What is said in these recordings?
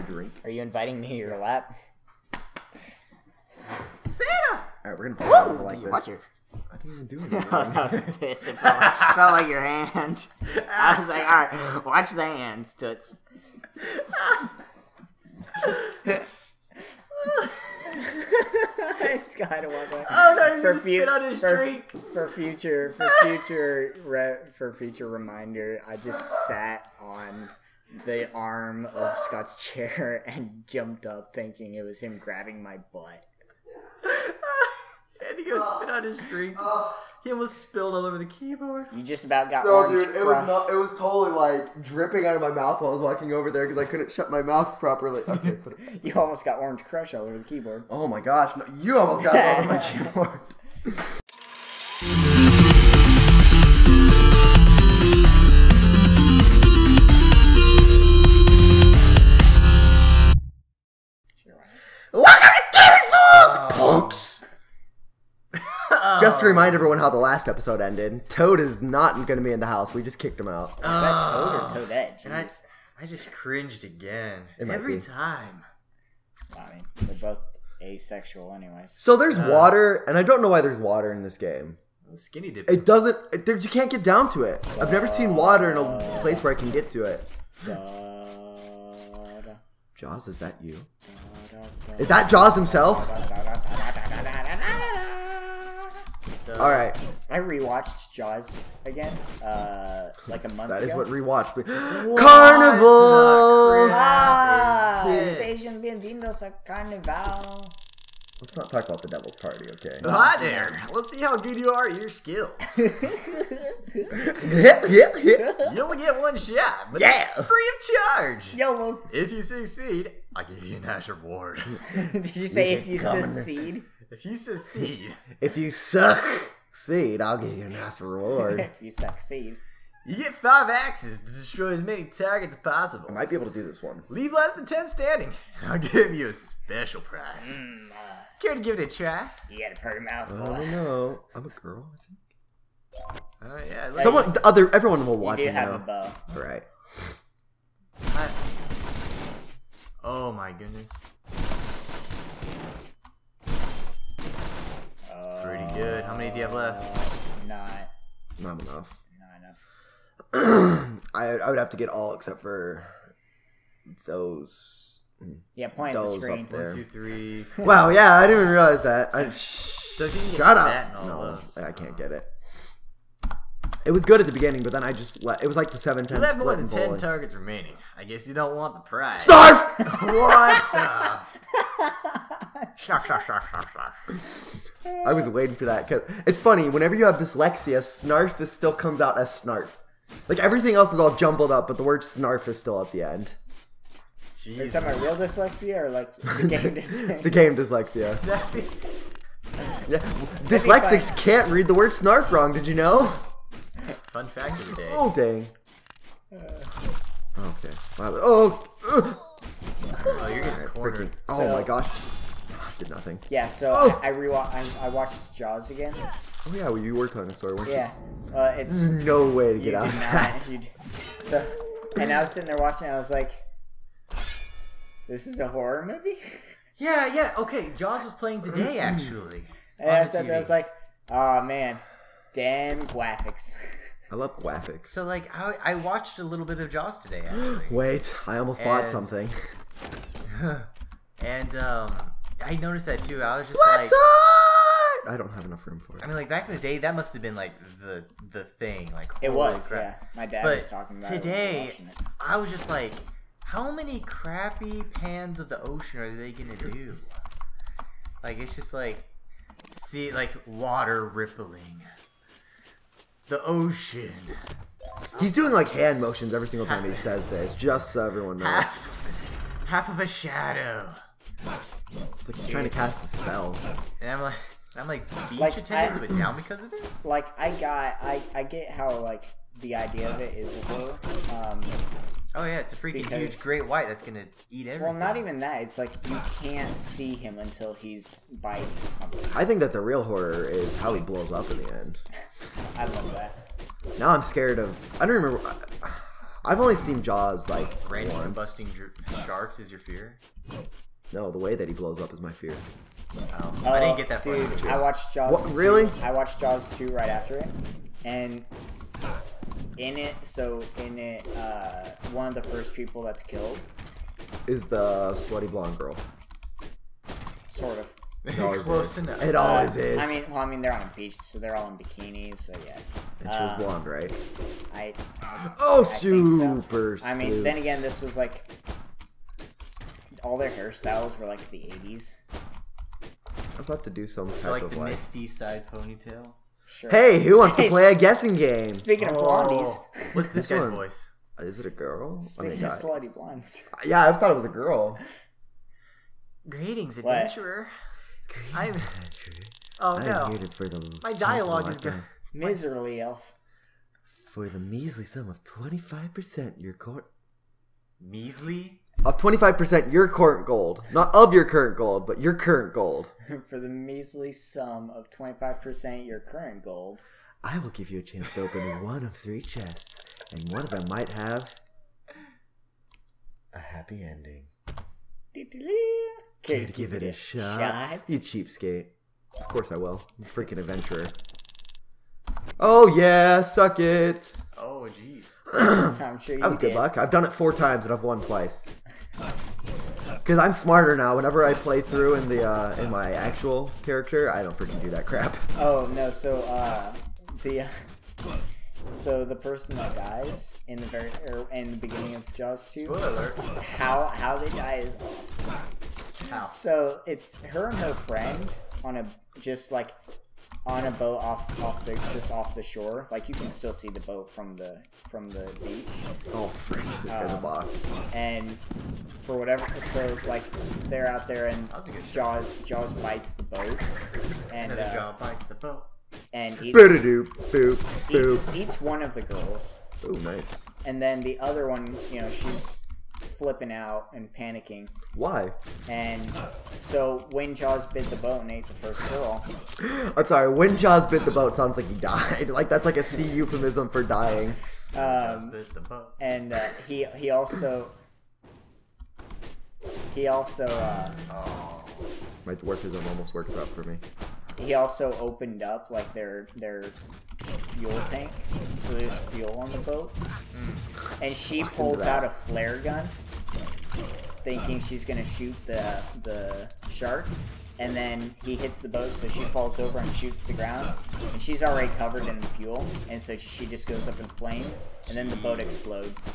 drink. Are you inviting me to your lap? Santa! Alright, we're gonna play like this. Watch your... I didn't even do anything. That was this. It felt like your hand. I was like, alright, watch the hands, Toots. I just gotta walk away. Oh no, he's gonna spit on his drink. For future reminder, I just sat on the arm of Scott's chair and jumped up thinking it was him grabbing my butt. And he goes spit on his drink. He almost spilled all over the keyboard. You just about got No, orange dude, crush. it was totally like dripping out of my mouth while I was walking over there because I couldn't shut my mouth properly. Okay, put it. You almost got orange crush all over the keyboard. Oh my gosh, no, you almost got it all over my keyboard. Welcome to Gamin Fools, punks! Just to remind everyone how the last episode ended, Toad is not going to be in the house. We just kicked him out. Is that Toad or Toadette? And I just cringed again. It Every might be. time. I mean, they're both asexual anyways. So there's water, and I don't know why there's water in this game. Skinny dip. It doesn't... you can't get down to it. I've never seen water in a place where I can get to it. Jaws, is that you? Is that Jaws himself? Alright. I rewatched Jaws again, like a month ago. That is what rewatched me. Carnival! Ah, Is this? Asian bienvenidos a Carnival. Let's not talk about the Devil's Party, okay? Hi there. Let's see how good you are at your skills. Yeah. You only get one shot, but Yeah. it's free of charge. YOLO. If you succeed, I'll give you a nice reward. Did you say You if you can come in succeed? If you succeed, If you succeed, I'll give you a nice reward. If you succeed. you get 5 axes to destroy as many targets as possible. I might be able to do this one. Leave less than 10 standing. I'll give you a special prize. Care to give it a try? You got a pretty mouth, I boy. don't know. I'm a girl, I think. Yeah. Everyone will watch You it, do you have know. a bow. Right. Oh my goodness. It's pretty good. How many do you have left? Not Not enough. I would have to get all except for those. Yeah, point at the Those screen. up there. 1, 2, 3. Wow, yeah, I didn't even realize that. So if you can get Shut that and up! all No, those. I can't get it. It was good at the beginning, but then I just let. It was like the 7-10 You have more split than and 10 bowling. targets remaining. I guess you don't want the prize. Snarf! What the? Snarf, snarf, snarf, snarf, snarf. I was waiting for that because it's funny. Whenever you have dyslexia, snarf still comes out as snarf. Like everything else is all jumbled up, but the word snarf is still at the end. Are you Jeez. talking about real dyslexia or like the game dyslexia? The game dyslexia. That'd be- Yeah. Dyslexics can't read the word snarf wrong. Did you know? Fun fact of the day. Oh dang. Okay. Wow. Oh. Oh, you're getting cornered. Oh So- my gosh. Did nothing. Yeah, so Oh. I watched Jaws again. Oh yeah, well, you were telling a story, weren't Yeah, you? it's There's no way to you get out did of not. that. So, and I was sitting there watching. I was like, "This is a horror movie." Yeah. Okay, Jaws was playing today, actually. And I sat there. I was like, "Oh man, damn graphics." I love graphics. So, like, I watched a little bit of Jaws today, actually. Wait, I almost bought And- something. And, I noticed that, too. I was just What's like... up? I don't have enough room for it. I mean, like, back in the day, that must have been, like, the thing. Like, It holy was, crap. yeah. My dad But was talking about it. when we were today, watching it. I was just like, how many crappy pans of the ocean are they gonna do? Like, it's just like, see, like, water rippling. The ocean. He's doing like hand motions every single time he says this, just so everyone knows. Half of a shadow. It's like he's trying to cast a spell. And I'm like, beach Like, attendance went down because of this? Like I get how like the idea of it is horror. Oh yeah, it's a freaking Because- huge great white that's gonna eat everything. Well, not even that. It's like you can't see him until he's biting something. I think that the real horror is how he blows up in the end. I love that. Now I'm scared of. I don't remember. I've only seen Jaws like Random once. combusting sharks is your fear? No, the way that he blows up is my fear. I didn't get that far. Dude, I watched Jaws. What, really? I watched Jaws 2 right after it, and in it, one of the first people that's killed Is the slutty blonde girl. sort of. It always Close is. enough. It always is. I mean, they're on a beach, so they're all in bikinis. So yeah. And she was blonde, right? I Oh, I think so. super. I mean, then suits. again, this was like all their hairstyles were like the 80s. I'm about to do some type So like of the like. misty side ponytail. Sure. Hey, who wants to Hey, play a guessing game? Speaking of blondies, What's this This guy's one. voice? Is it a girl? speaking of slutty blondes, Yeah, I thought it was a girl. Greetings, What? adventurer. I'm. Oh I am no. here for the My chance dialogue to is lock good. down- miserly elf. For the measly sum of 25% your current Measly? of 25% your current gold, not of your current gold, but your current gold. For the measly sum of 25% your current gold. I will give you a chance to open one of 3 chests, and one of them might have a happy ending. Care to give it a shot? You cheapskate. Of course I will. I'm a freaking adventurer. Oh yeah, suck it. Oh jeez. I'm sure you That was good did. luck. I've done it 4 times and I've won twice. Because I'm smarter now. Whenever I play through in the in my actual character, I don't freaking do that crap. Oh no, so the person that dies in the beginning of Jaws 2, Spoiler alert. how they die is awesome. How? So it's her and her friend on a boat off the shore. Like you can still see the boat from the beach. Oh frick, this guy's a boss. And for whatever, so like they're out there and That was a good shot. Jaws bites the boat and Another job bites the boat. and Boop boop boop. eats one of the girls. Oh nice. And then the other one, she's flipping out and panicking. Why? And so when Jaws bit the boat and ate the first girl, I'm sorry. When Jaws bit the boat, sounds like he died. Like that's like a C euphemism for dying. Bit the boat. and he also My dwarfism almost worked out for me. he also opened up like their fuel tank, so there's fuel on the boat, and she pulls out a flare gun, thinking she's gonna shoot the shark, and then he hits the boat, so she falls over and shoots the ground, and she's already covered in the fuel, and so she just goes up in flames, and then the boat explodes.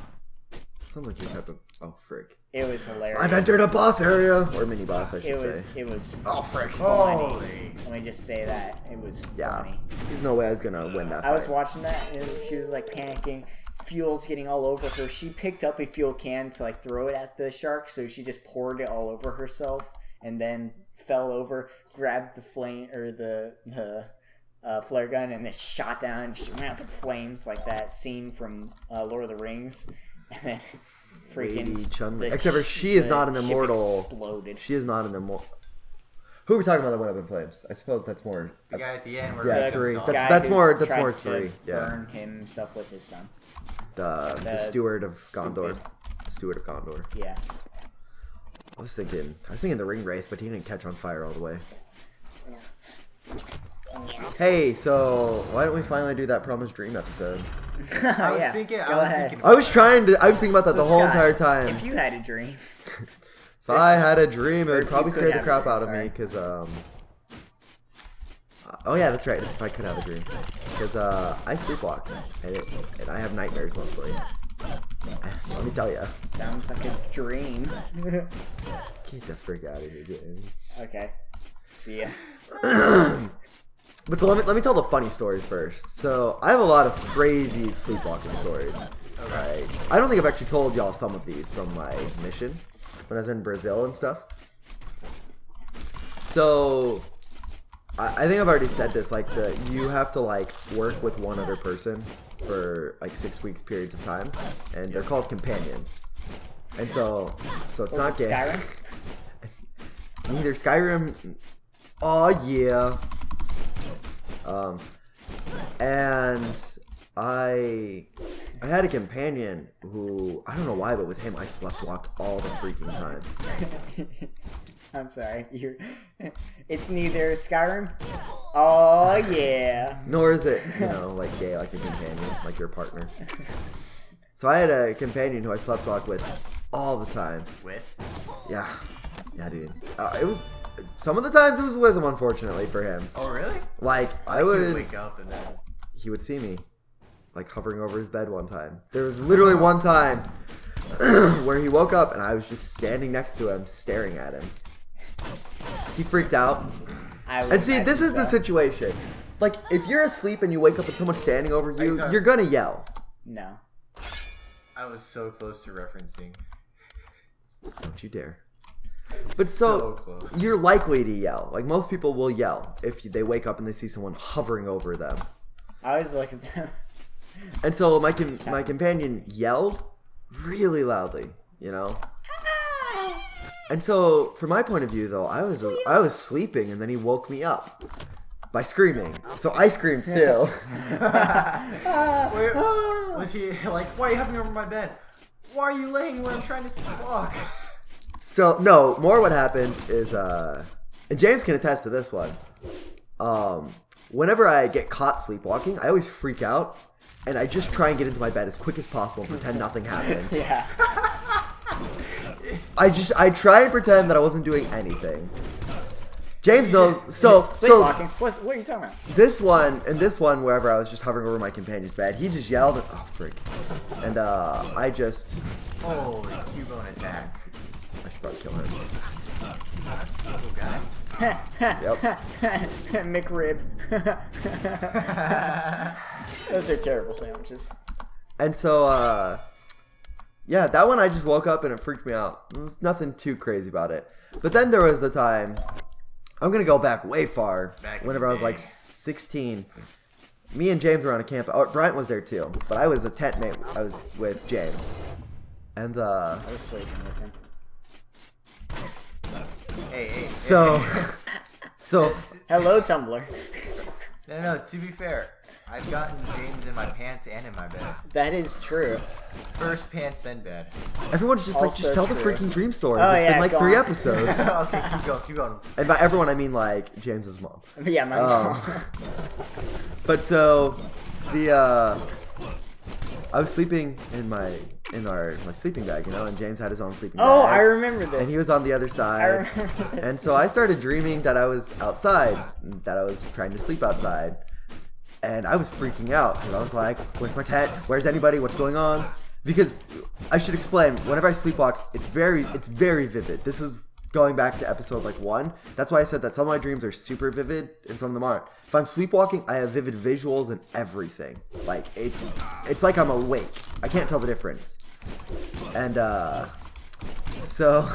Sounds like your type of. Oh frick. It was hilarious. I've entered a boss area, or mini boss, I should say. It was Oh frick. funny. Holy. Let me just say that it was Yeah. funny. There's no way I was gonna win that fight. I was watching that and she was like panicking. Fuel's getting all over her. She picked up a fuel can to like throw it at the shark, so she just poured it all over herself and then fell over, grabbed the flame or the flare gun, and then shot down. And she went up in flames like that scene from Lord of the Rings, and then freaking Lady Chun-Li. the Except for she is the not an ship immortal. Exploded. She is not an immortal. Who are we talking about that went up in flames? I suppose that's more. The guy at the end where Yeah, he three. jumps That's- off. that's who more- that's tried more to 3, yeah. Burn himself with his son. The steward of stupid. Gondor. Steward of Gondor. Yeah. I was thinking the ring wraith, but he didn't catch on fire all the way. Hey, so why don't we finally do that Promised Dream episode? I was Yeah, thinking. go I was ahead. thinking. I was thinking about that So, the whole Scott, entire time. If you had a dream, If I had a dream, it Or would if probably you could scare the have a crap dream, out of me sorry. because oh yeah, that's right. It's if I could have a dream because I sleepwalk and I have nightmares mostly. Let me tell you. sounds like a dream. Get the frick out of here, James. Okay. See ya. But so let me tell the funny stories first. So I have a lot of crazy sleepwalking stories. Right? I don't think I've actually told y'all some of these from my mission when I was in Brazil and stuff. So I think I've already said this. Like you have to like work with one other person for like 6 weeks periods of times, and they're called companions. And so it's Was not it gay. Skyrim? It's neither Skyrim. Oh yeah. And I I had a companion who, I don't know why, but with him I slept walked all the freaking time. I'm sorry. It's neither Skyrim. Oh yeah. Nor is it, you know, like gay, like a companion, like your partner. So I had a companion who I slept walk with all the time. With? Yeah, dude. It was some of the times it was with him, unfortunately for him. Oh really? Like I He would wake up and then he would see me, like hovering over his bed one time. There was literally one time where he woke up and I was just standing next to him, staring at him. He freaked out. And see, this is the situation. Like, if you're asleep and you wake up and someone's standing over you, you're gonna yell. No. I was so close to referencing. Don't you dare. But so close. You're likely to yell. Like, most people will yell if they wake up and they see someone hovering over them. I always look at them. And so my companion yelled really loudly, you know? And so, from my point of view, though, I was sleeping, and then he woke me up by screaming. So I screamed too. Was he like, why are you hovering over my bed? Why are you laying where I'm trying to sleepwalk? So, no, more what happens is, and James can attest to this one. Whenever I get caught sleepwalking, I always freak out, and I just try and get into my bed as quick as possible and pretend nothing happened. Yeah. I try and pretend that I wasn't doing anything. James knows. Sleepwalking. What are you talking about? This one, wherever I was just hovering over my companion's bed, he just yelled, and, oh frick, and I just. Holy Cubone attack! I should probably kill him. That's a little guy. Yep. McRib. Those are terrible sandwiches. And so, yeah, that one I just woke up and it freaked me out. There was nothing too crazy about it. But then there was the time, I'm going to go back way far, whenever I was like 16. Me and James were on a camp. Oh, Bryant was there too. But I was a tent mate. I was with James. And, I was sleeping with him. Hey. So, hello, Tumblr. No, to be fair, I've gotten James in my pants and in my bed. That is true. First pants, then bed. everyone's just like, just tell the freaking dream stories. Oh, It's been yeah, like go 3 on. episodes. Okay, keep going. And by everyone, I mean like James's mom. Yeah, my mom. But so the I was sleeping in my sleeping bag, you know, and James had his own sleeping bag. Oh, I remember this. And he was on the other I side. remember this. And so I started dreaming that I was outside, that I was trying to sleep outside. And I was freaking out because I was like, where's my tent? Where's anybody? What's going on? Because I should explain, whenever I sleepwalk, it's very vivid. This is going back to episode like 1. That's why I said that some of my dreams are super vivid and some of them aren't. If I'm sleepwalking, I have vivid visuals and everything. Like it's like I'm awake. I can't tell the difference. And so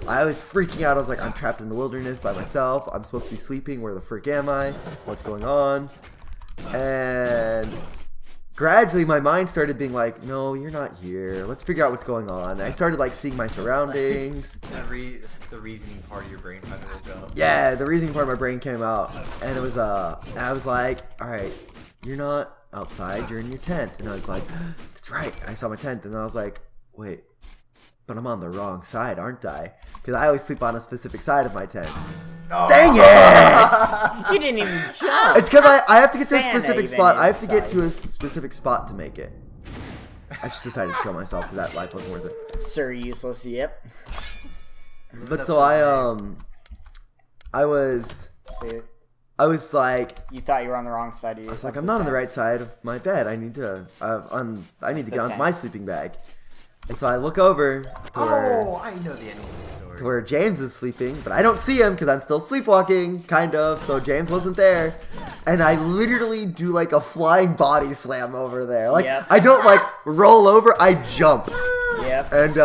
I was freaking out. I was like, I'm trapped in the wilderness by myself. I'm supposed to be sleeping. Where the frick am I? What's going on? And gradually my mind started being like, no, you're not here. Let's figure out what's going on. And I started like seeing my surroundings. The reasoning part of your brain finally woke up. Yeah, the reasoning part of my brain came out. And it was and I was like, all right, you're not outside, you're in your tent. And I was like, that's right, I saw my tent. And I was like, wait, but I'm on the wrong side, aren't I? Because I always sleep on a specific side of my tent. Oh. Dang it! You didn't even jump. It's because I have to get to a Santa specific even spot. I have to get inside. to a specific spot to make it. I just decided to kill myself because that life wasn't worth it. Sir, useless. Yep. But so I was like, You thought you were on the wrong side of your. I was like, I'm not on the right side of my bed. I need to get onto my sleeping bag. And so I look over to I know the end of the story. where James is sleeping, but I don't see him because I'm still sleepwalking, kind of. So James wasn't there, and I literally do like a flying body slam over there. Like I don't like roll over, I jump. Yep. And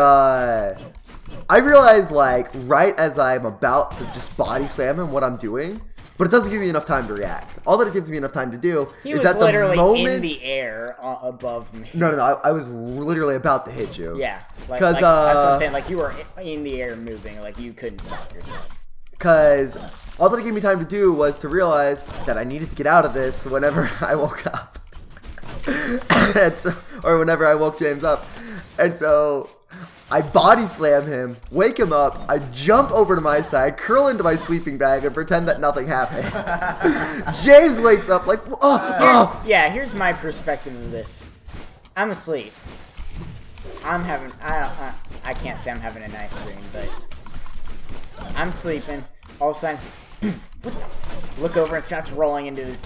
I realize like right as I'm about to just body slam him what I'm doing. But it doesn't give me enough time to react. All that it gives me enough time to do is that literally the moment in the air above me. No, I was literally about to hit you. Yeah, like, because that's what I'm saying. Like you were in the air moving, like you couldn't stop yourself. Because all that it gave me time to do was to realize that I needed to get out of this whenever I woke up. And so or whenever I woke James up. And so I body slam him, wake him up, I jump over to my side, curl into my sleeping bag, and pretend that nothing happened. James wakes up like, here's my perspective of this. I'm asleep. I'm having, I can't say I'm having a nice dream, but I'm sleeping. All of a sudden, what the? Look over and starts rolling into his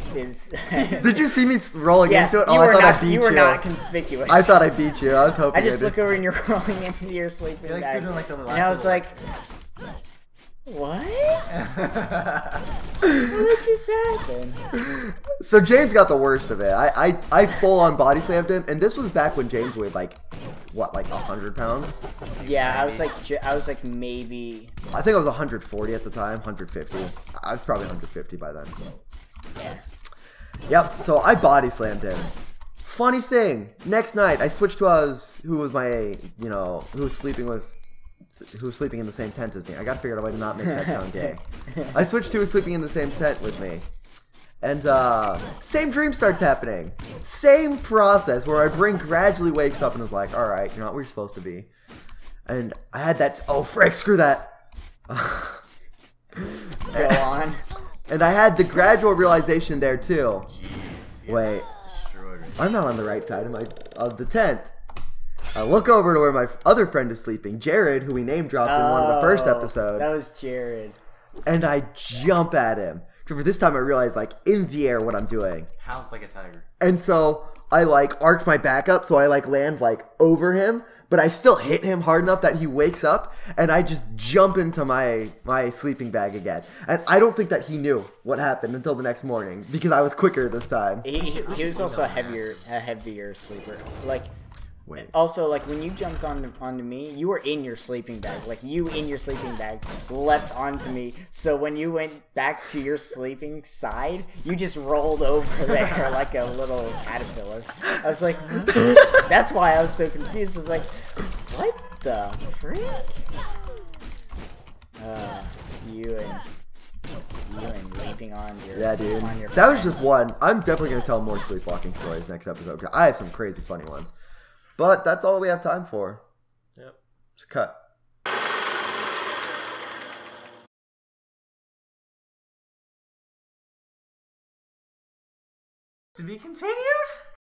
Did you see me rolling into it? Oh, I thought I beat you. You were not conspicuous. I thought I beat you. I was hoping I just look over and you're rolling into your sleeping bag. Still doing like the last and I was like, what? What just happened? So James got the worst of it. I full on body slammed him, and this was back when James weighed like, what, like 100 pounds? Yeah, I was like maybe. I think I was 140 at the time, 150. I was probably 150 by then. Yeah. Yep. So I body slammed him. Funny thing, next night I switched to who was sleeping in the same tent as me. I gotta figure out a way to not make that sound gay. I switched to who was sleeping in the same tent with me. And same dream starts happening. Same process where our brain gradually wakes up and is like, alright, you're not where you're supposed to be. And I had that, oh frick, screw that. Go on. And I had the gradual realization there too. Jeez, wait, I'm not on the right side of the tent. I look over to where my other friend is sleeping, Jared, who we name dropped in one of the first episodes. That was Jared. And I jump at him. So for this time I realized, like, in the air what I'm doing. Pounce like a tiger. And so I, like, arch my back up so I, like, land, like, over him. But I still hit him hard enough that he wakes up. And I just jump into my sleeping bag again. And I don't think that he knew what happened until the next morning. Because I was quicker this time. He was also a heavier sleeper. Like... Wait. Also, like, when you jumped onto me, you were in your sleeping bag. Like, you in your sleeping bag leapt onto me. So when you went back to your sleeping side, you just rolled over there like a little caterpillar. I was like, huh? That's why I was so confused. I was like, what the frick? You and leaping on your... Yeah, dude. On your that was friends. just one. I'm definitely going to tell more sleepwalking stories next episode. 'Cause I have some crazy funny ones. But that's all we have time for. Yep. So cut. To be continued?